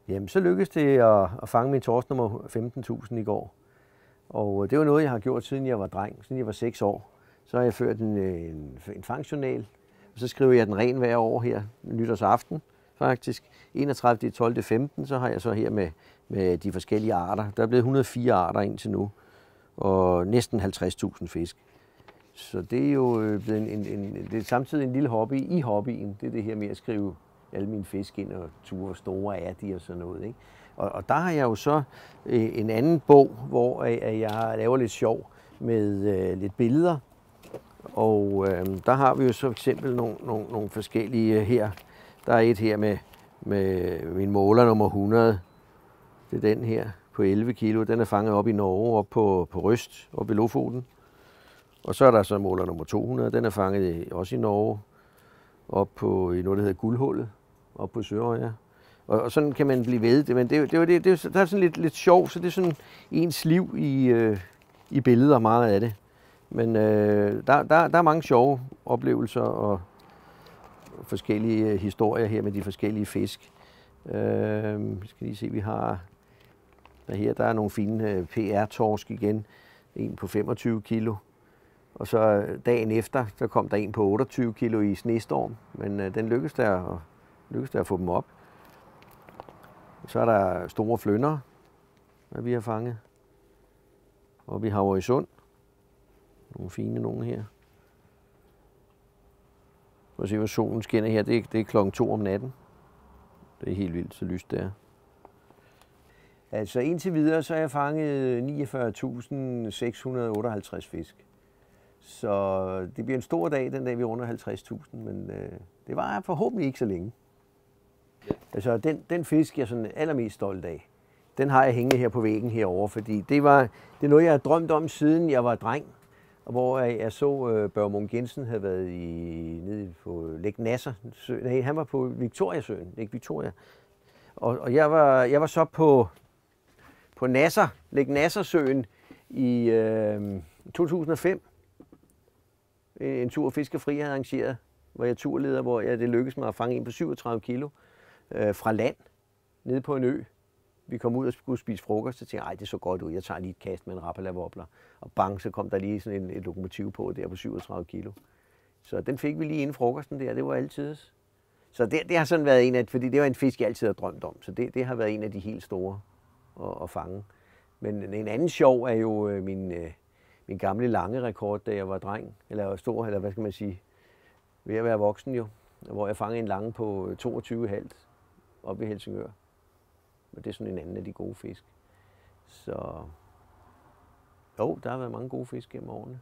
Jamen, så lykkedes det at fange min torsk nummer 15.000 i går. Og det var noget, jeg har gjort, siden jeg var dreng, siden jeg var 6 år. Så har jeg ført en fangstjournal, og så skriver jeg den ren hver år her, nytårsaften faktisk. 31.12.15, så har jeg så her med de forskellige arter. Der er blevet 104 arter indtil nu, og næsten 50.000 fisk. Så det er jo blevet det er samtidig en lille hobby i hobbyen. Det er det her med at skrive alle mine fisk ind og ture, hvor store er de og sådan noget, ikke? Og der har jeg jo så en anden bog, hvor jeg laver lidt sjov med lidt billeder. Og der har vi jo så for eksempel nogle forskellige her. Der er et her med min måler nummer 100. Det er den her på 11 kilo. Den er fanget op i Norge, op på Røst, op i Lofoten. Og så er der så måler nummer 200. Den er fanget også i Norge, op på noget, der hedder Guldhullet, op på Sørøya. Og sådan kan man blive ved. Men der er sådan lidt sjov, så det er sådan ens liv i billeder, meget af det. Men der er mange sjove oplevelser og forskellige historier her med de forskellige fisk. Skal lige se, vi har der er nogle fine PR-torsk igen. En på 25 kilo. Og så dagen efter, så kom der en på 28 kilo i snestorm. Men den lykkedes der at få dem op. Så er der store flynder, hvad vi har fanget. Og vi har Havøysund. Nogle fine nogle her. Prøv at se, hvor solen skinner her. Det er klokken 2 om natten. Det er helt vildt, så lyst det er. Altså indtil videre, så har jeg fanget 49.658 fisk. Så det bliver en stor dag, den dag vi er under 50.000, men det var forhåbentlig ikke så længe. Altså den fisk, jeg er sådan allermest stolt af, den har jeg hængende her på væggen herovre, fordi det er noget, jeg har drømt om, siden jeg var dreng. Hvor jeg så Børge Munk Jensen havde været nede på Lake Nasser. Nej, han var på Victoriasøen, Lake Victoria. Og jeg var så på Lake Nasser-søen i 2005. En tur Fiskefri havde arrangeret, hvor jeg turleder, hvor det lykkedes mig at fange en på 37 kilo fra land, nede på en ø. Vi kom ud og skulle spise frokost, og tænkte, det så godt ud, jeg tager lige et kast med en Rapala-wobbler. Og bang, så kom der lige sådan et lokomotiv på der på 37 kilo. Så den fik vi lige inden frokosten der, det var altid. Så det har sådan været en af, fordi det var en fisk, jeg altid har drømt om, så det har været en af de helt store at fange. Men en anden sjov er jo min gamle lange rekord, da jeg var dreng, eller stor, eller hvad skal man sige, ved at være voksen jo, hvor jeg fangede en lange på 22,5 oppe i Helsingør. Og det er sådan en anden af de gode fisk. Så jo, der har været mange gode fisk gennem årene.